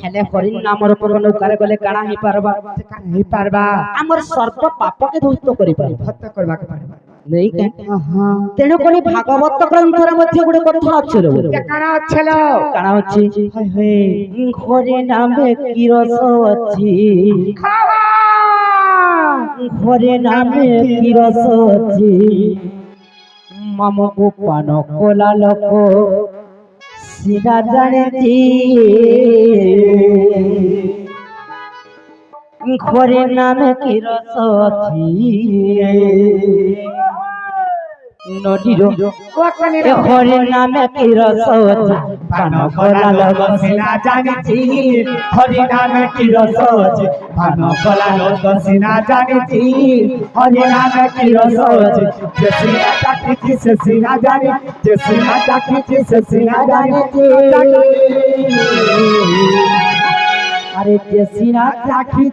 हेले हरि नामर ऊपर नौकार गले काना ही पारबा हमर सर्प पाप के धौत करि पारबा हत्या करबा के पारबा नहीं के तेणु कोनी भागवत ग्रंथर मध्ये गुडे कथा अछि रे काना छलो काना अछि हाय हाय हरि नामे की रस अछि हरि नामे की रस अछि मम गोपान कोला लोक सीना जानिती हरि नामे की रस अछि नदीरो हरि नामे की रस अछि पान कोला लोक सीना जानिती हरि नाम की रस अछि भान कला लोक सीना जानिती हरि नाम की रस अछि जे सीना चाखी से सीना जानी जे सीना चाखी से सीना जानिती अरे जे सीना चाखी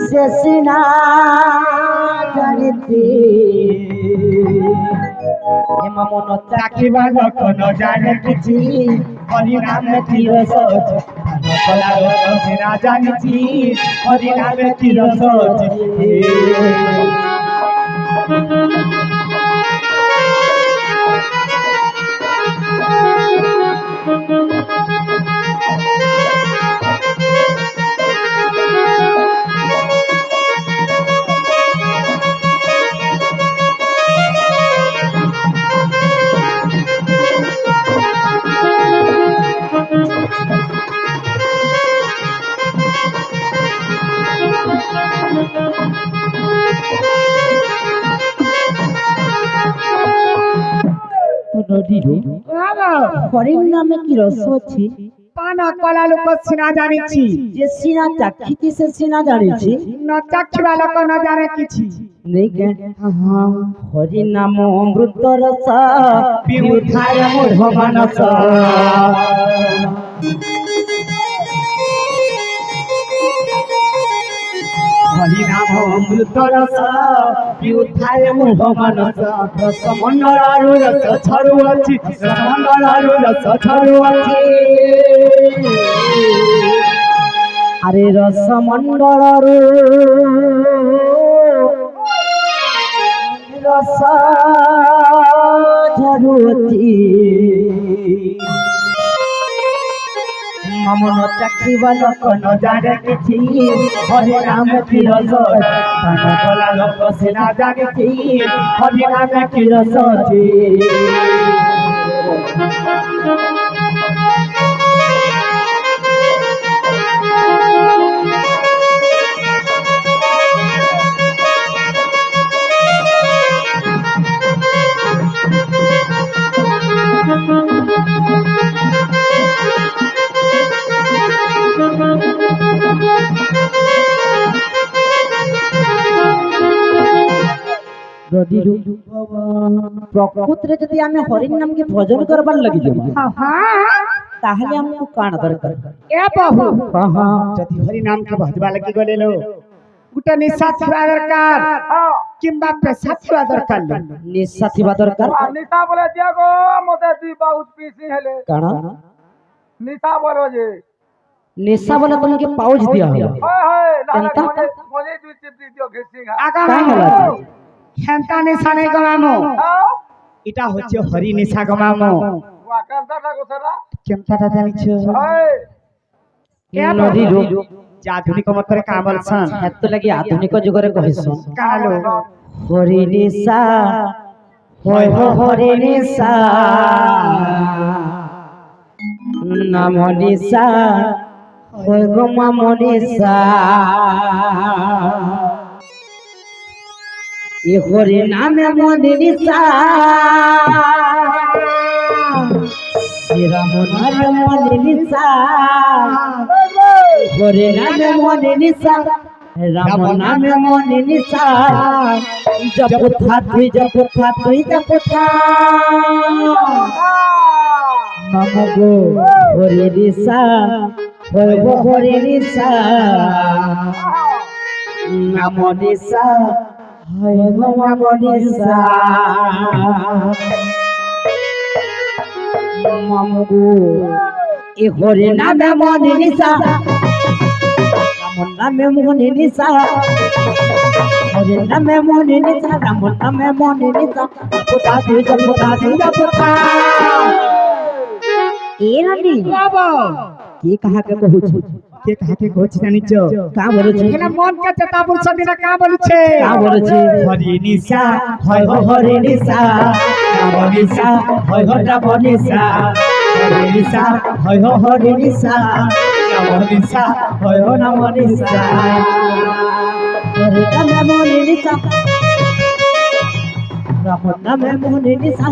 से सीना जानिती एमा मन चाखिबा लोक न जाने किछि हरि नाम की रस अछि भान कला लोक सीना जानिती हरि नाम की रस अछि नदीरो हरि नामे की रस अछि पान कला लोक सीना जानिछि जे सीना चाखी से सीना जानिछि न चाखिबा लोक न जाने किछि नहीं के हरि नाम अमृत रस पिउठाय मूढ़ मानस हरि नाम अमृत रस पिउठाय मूढ़ मानस रस मंडलारु रस छरुअछि रस मंडलारु रस छरुअछि अरे रस मंडल रस झरुती ममन चाखिबा लोक न जाने किछि हरि नाम की रस पान कला लोक सीना जानिछि हरि नाम की रस अछि नदीरो प्रकृति रे यदि आमे हरि नाम के भजन करबार लगी जेबा ताहले हमको कान दरकार ए बाबू हां जति हरि नाम के भजबा लगी गलेलो गुटे निशा थिबा दरकार किंबा पेशा थिबा दरकार निशा थिबा दरकार निशा बोले दिया गो मते दी बहुत पीसी हेले काना निशा बोलो जे निशा बोले तुमके पाउच दिया हो हाय हाय लाला केनता मुझे दुई चिपड़ी दियो घिसिंगा आगा का होला हेंता निशा नै गमामो इटा होचे हरि निशा गमामो वा कांता को सरा केमता जानिछु हाय नदीरो जे आधुनिक मतरे कामल सन हेतु लगी आधुनिक जुगरे कहिसो कालो हरि निशा होय हो हरि निशा नाम निशा होय गो माम निशा ये हरि नाम मन निशा श्री राम नाम मन निशा हरि नाम मन निशा राम नाम मन निशा जप था जप था नम गो हरि निशा होय गो हरि निशा नाम निशा होय गो नाम निशा मम गो এ হরি নামে মনে নিশা রাম নামে মনে নিশা হরি নামে মনে নিশা রাম নামে মনে নিশা জপুতা দে জপুতা এ রানী বাবা কে কাহাকে কহুছে কে কাকে কইছে জানিছ কা বলেছে এখানে মন কে চেতা বলছ দিনা কা বলছে কা বলেছে হরি নিশা হয় হো হরি নিশা রাম নিশা হয় হো রাম নিশা হরি নিশা হয় হো হরি নিশা রাম নিশা হয় হো রাম নিশা হরি নামে মনে নিশা রাম নামে মনে নিশা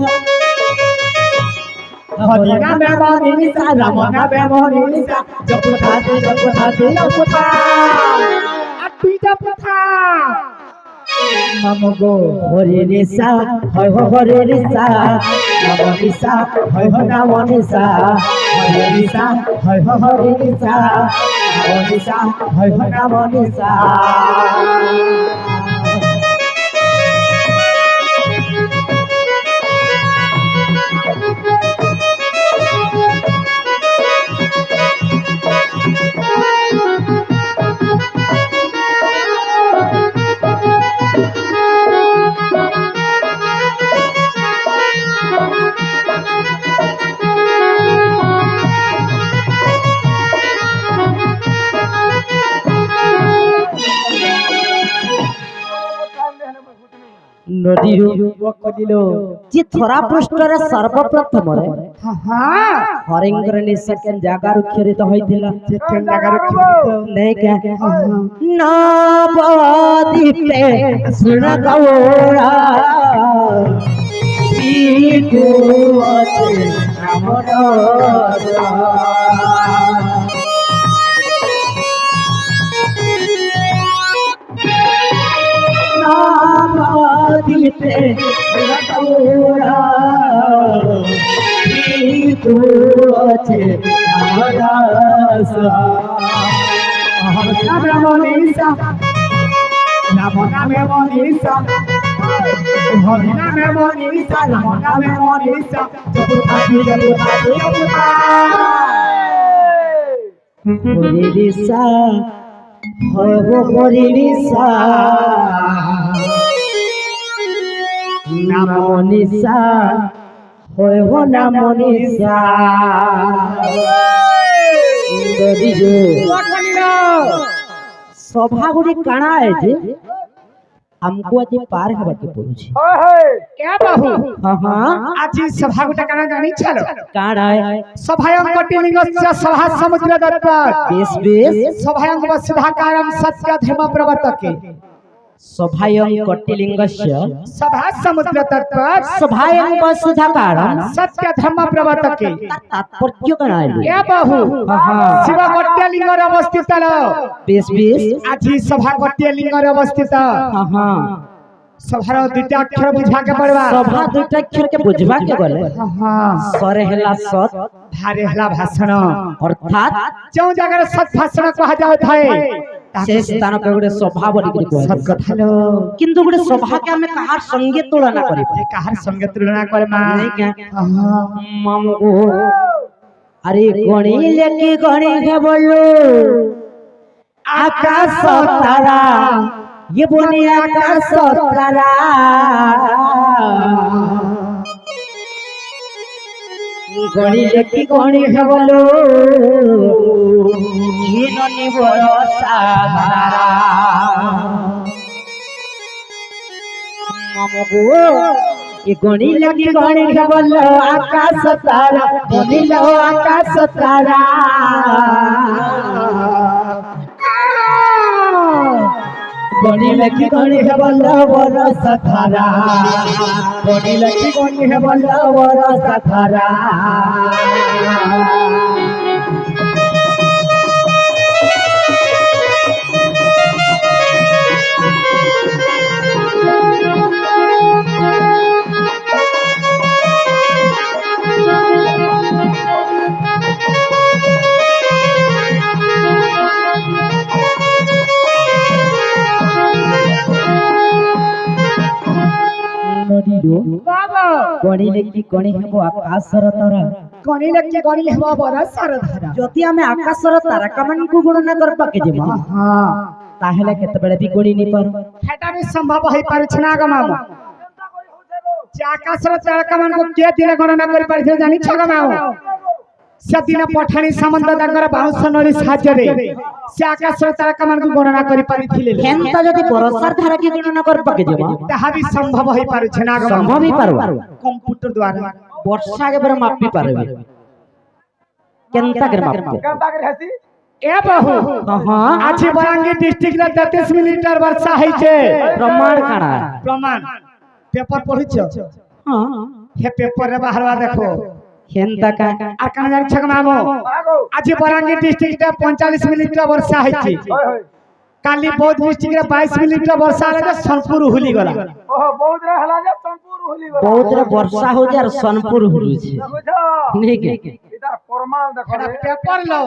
হরি নামে মনি নিশা রাম নামে মনি নিশা জপুতা দে জপুতা আটি জপুতা মামু গো হরি নিশা হয় হো হরি নিশা রাম নিশা হয় হো রাম নিশা হরি নিশা হয় হো হরি নিশা রাম নিশা হয় হো রাম নিশা নদীରୁ কলিলো যে ধরা পୃଷ୍ଠରେ ସର୍ବପ୍ରଥମରେ হা ହରିଙ୍କର ନିଶା କେନ୍ ଜାଗାରୁ କ୍ଷରିତ ହୋଇଥିଲା কেন জায়গার খেলিত ନେଇକା ନବଦୀପେ ଶୁଣ ଗୌରା ପିଠୁ ଅଛି ଆମର নবদীপে ଶୁଣ ଗୌରା পিঠু ଅଛି ଆମର নামে মনি নিশা রাম নামে মনি নিশা হরি নামে মনি নিশা রাম নামে মনি নিশা জপুতা দে জপুতা হরি নিশা হয় গো হরি নিশা নাম নিশা হয় গো নাম নিশা ସଭା ଗୁଡି କାଣା ଏ ଯେ ଆମକୁ ଆଜି ପାର ହେବାକୁ ପଡୁଛି কে বাহু ହଁ ହଁ আজি সভা গোটা কানা জানি ছাড়ো କାଣା সভায়ং কটিলিঙ্গস্য সভা সমুদ্র দত্ত বেশ বেশ সভায়ং বসুধাকারম সত্য ধর্ম প্রবর্তকে সভায়ং কটিলিঙ্গস্য সভা সমুদ্র দত্ত সভায়ং বসুধাকারম সত্য ধর্ম প্রবর্তকে তাৎপর্য কাଣା এ কে বাহু ହଁ ହଁ শিব কটিলিঙ্গর অবস্থিত বেশ বেশ আজি সভা কটিলিঙ্গর অবস্থিত ହଁ ହଁ সভার দুইটা অক্ষর বুঝাকে পড়বা সভা দুইটা অক্ষরকে বুঝবা কে গলে হ্যাঁ সরে হেলা সৎ ভারে হলা ভাষণ অর্থাৎ যে জায়গার সৎ ভাষণ কহা যাউଥାଏ ସେ ସ୍ଥାନকে ଗୋଟେ ସଭା ବୋଲିକିରି সৎ କୁହାଯାଏ কথা লো କିନ୍ତୁ ଗୋଟେ ସଭାକେ ଆମେ କାହାର ସଙ୍ଗେ ତୁଳନା କରିବା যে কাহার সঙ্গে তুলনা করে মা মামু আরে গণিলে কি গণি বললো আকাশ তারা ये বনে আকাশ তারা গণিলে কি গণি বললো ননি বরসা মামু গো এ গণিলে কি গণি বললো আকাশ তারা বনিল আকাশ তারা গণিলে কি গণি বললো বরস ধারা গণিলে কি গণি বললো বরস ধারা ନଦୀରୁ বাবা ଗଣିଲେ କି ଗଣି ହେବ ଆକାଶର ତରା ଗଣିଲେ କି ଗଣିଲେ ହେବ ବରଷର ଧାରା ଯଦି ଆମେ ଆକାଶର ତାରକାମାନଙ୍କୁ ଗଣନା କରିବା କେ ଯିମା ହଁ ତାହେଲେ କେତେବେଳେ ବି ଗଣି ନି ପାରୁ ସେଟା ବି ସମ୍ଭବ ହେଇପାରୁଛି ନା ଗମାମ ଯେ ଆକାଶର ତାରକା ମାନଙ୍କୁ କିଏ ଦିନେ ଗଣନା କରିପାରିଥିବେ ଜାଣିଛ ଗମାମ ସେଦିନ ପଠାଣି ସାମନ୍ତ ତାଙ୍କର ବାଉଁଶ ନଳି ସାହାଯ୍ୟରେ ସେ ଆକାଶର ତାରକା ମାନଙ୍କୁ ଗଣନା କରିପାରିଥିଲେ ହେନ୍ତା ଯଦି ବରଷାର ଧାରା କି ଗଣନା କରିବା କେ ଯିମା ତାହା ବି ସମ୍ଭବ ହେଇପାରୁଛି ନା ଗମାମ ସମ୍ଭବ ହି ପାରୁ କମ୍ପ୍ୟୁଟର ଦ୍ୱାରା ବର୍ଷା କେବଳ ମାପି ପାରିବେ କେନ୍ତା କରି ମାପିବେ କେନ୍ତା କରି ହେସି ए बहु ହଁ आज बलांगीर डिस्ट्रिक्ट रे 33 मिलीमीटर वर्षा ହେଇছে प्रमाण काना प्रमाण पेपर पढिछ ହଁ हे पेपर रे बाहरवा देखो हेन्ता का आ काना जानि छक मामो आगो आज बलांगीर डिस्ट्रिक्ट रे 45 मिलीमीटर वर्षा ହେଇଛି होय होय काली बौद्ध डिस्ट्रिक्ट रे 22 मिलीमीटर वर्षा आले सोनपुर हुली गला ओहो बहुत रे हला जे संपूर्ण होली गला बहुत रे वर्षा हो जार सोनपुर हुरुछि बुझा नहीं के इधर प्रमाण देखो रे पेपर लो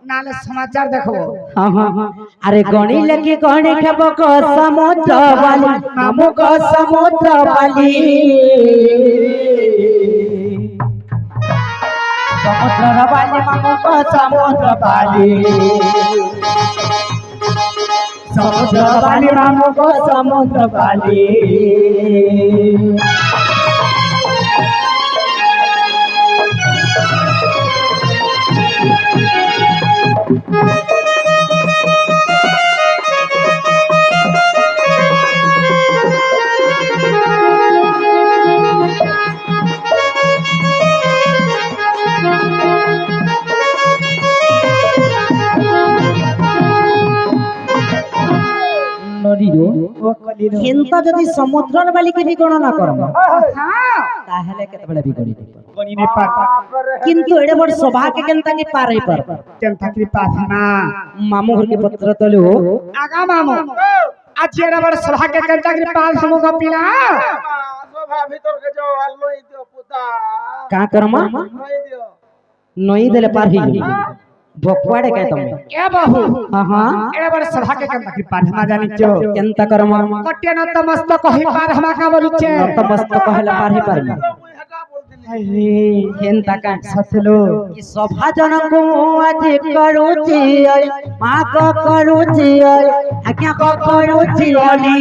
नाले समाचार देखो हाँ हाँ हाँ अरे गणी लगी गणी खब को समुद्र वाली मामू को समुद्र वाली समुद्र वाली मामू को समुद्र वाली समुद्र वाली मामू को समुद्र वाली हिंता जदि समुद्र वाली के भी गणना करम ताहले केतबेले भी गणी गणी ने पार किंतु एडे बड़ सभा के केनता के पार ही पर केनता कृपा ना मामू घर के पत्र तले हो आगा मामो आज एडे बड़ सभा के केनता कृपा हमो गपिला शोभा भीतर के जो हल्लोई दियो पुता का करमा नहीं दियो नई देले पार ही भोकवाड़े के तमे ए बहु हां हां एडे बड़ सभा के केनता कृपा हमा जानि छो केनता करमा कट्टे न तमस्तक कहि पार हमा का बोलुछे नतमस्तक कहले पार ही पार मुई हटा बोलतिनी हेन्ता का सतलो ई सभा जनक आज करूची मां को करूची आज्ञा को करूची अली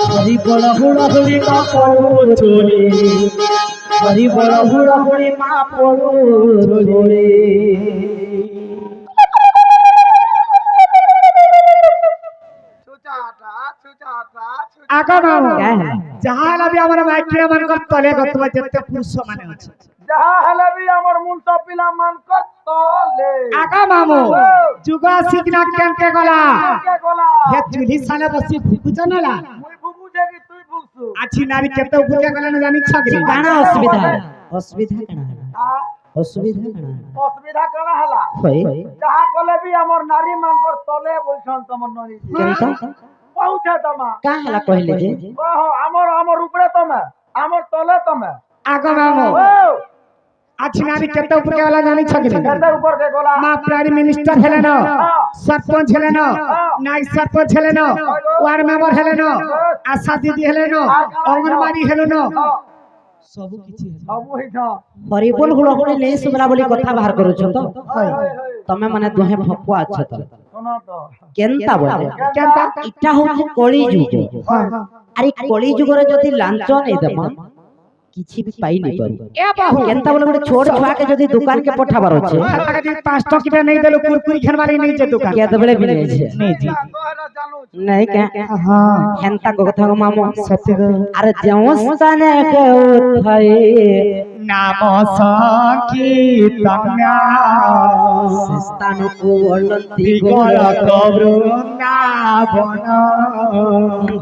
हरि बड़ हुड़ा हुड़ी का करूची हरि बड़ हुड़ा हुड़ी मां पड़ूची छुचा हटा आगा मामो क्या है जहां लबी हमर माइक्रो मन कर तले गतवा जते पुरुष माने अछि जहां हले भी हमर मुंसा पिला मान कर तले आगा मामो जुगा सिगना केनके गला के गोला हे चुली साले बसी फुकु जनला मुई फुगु जे कि तुई फुगसु आछि नारी केते फुके गला न जानि छगरी काना असुविधा असुविधा काना आ असुविधा काना असुविधा कना हला होय जहां कोले भी हमर नारी मान कर तले बोलछन तमन नरी केनता पहुंचे तमा का हला कहले जे ओहो हमर ऊपरे तमे हमर तले तमे आगा मामो ओ आछि नारी केते फुके गला जानि छगरी केते ऊपर के गोला मा प्राइम मिनिस्टर हेले न सरपंच हेले न नाइक सरपंच हेले न वार्ड मेंबर हेले न आशा दीदी हेले न अंगनवाड़ी हेले न सब किछि सब होई था हरिबोल हुलहुली नै सुबला बोली कथा बाहर करूछ तो तमे माने दुहे फकुआ छ त सुनो तो केनता बोले केनता इटा हो कली जुग अरे कली जुग रे जदी लांच नै दमा किछि भी पाई नै करू ए बाहु केनता बोले गोटे छोट छुआ के जदी दुकान के पठाबार छै खाता के 5 टका नहीं देलो कुरकुरी खनवारी नहीं जे दुकान के दबले भी नै छै नहीं जी तोहरा जानू नहीं के हां हेनता को कथा को मामो सत्य अरे जौस्ताने के उठाए नाम संकीर्तना स्थान को वर्णंती गोल गोल कबरुना बन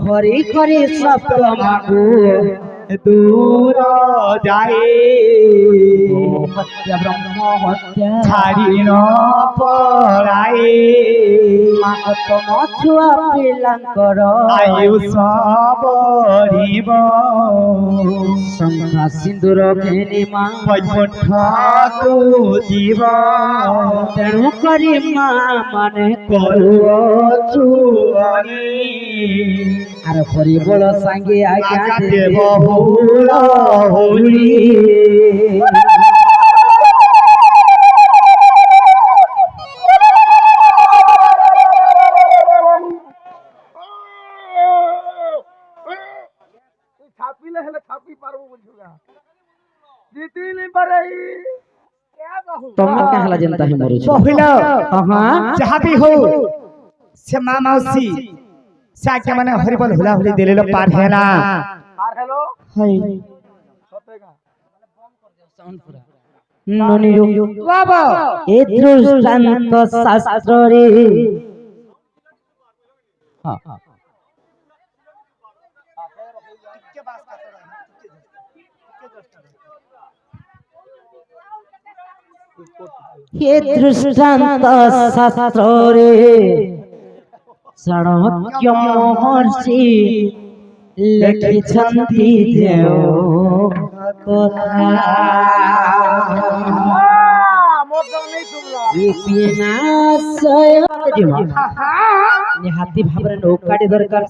हरि हरि सप्त मागु दूर जाए হত্যা ব্রহ্ম হত্যা ছাড়ি ন পড়াই মাগতম ছুয়া পিলাঙ্কর আয়ু সবরিব শঙ্খা সিন্দুর ঘেনি মা বৈকুণ্ঠ তু জীব তেণু କରି মা মানে করুଅ চুরি আর হরিবল সাঙ্গে আজ্ঞা দেব দেব হুল হুলি ছাপিলে হেলে ছাপি পারবো বলছো না জিতি নি পারে তুমি কাহলা জেনতা হি মরুছ কহিল হ্যাঁ যাহা ବି ହଉ ସେ ମା ମାଉସୀ ସେ ଆଜ୍ଞା ମାନେ ହରିବଲ ହୁଲା ହୁଲି ଦେଲେ ପାର ହେଲା আর হ্যালো ହଇ সতেগা ননিরু বাবা এ দৃষ্টান্ত শাস্ত্রে হ্যাঁ এ দৃষ্টান্ত শাস্ত্রে চাণক্য মহর্ষি লেখিছন্তি যেও কথা মোর তো নেই শুনলা নিহাতি ভাବରେ নৌକାଟି ଦରକାର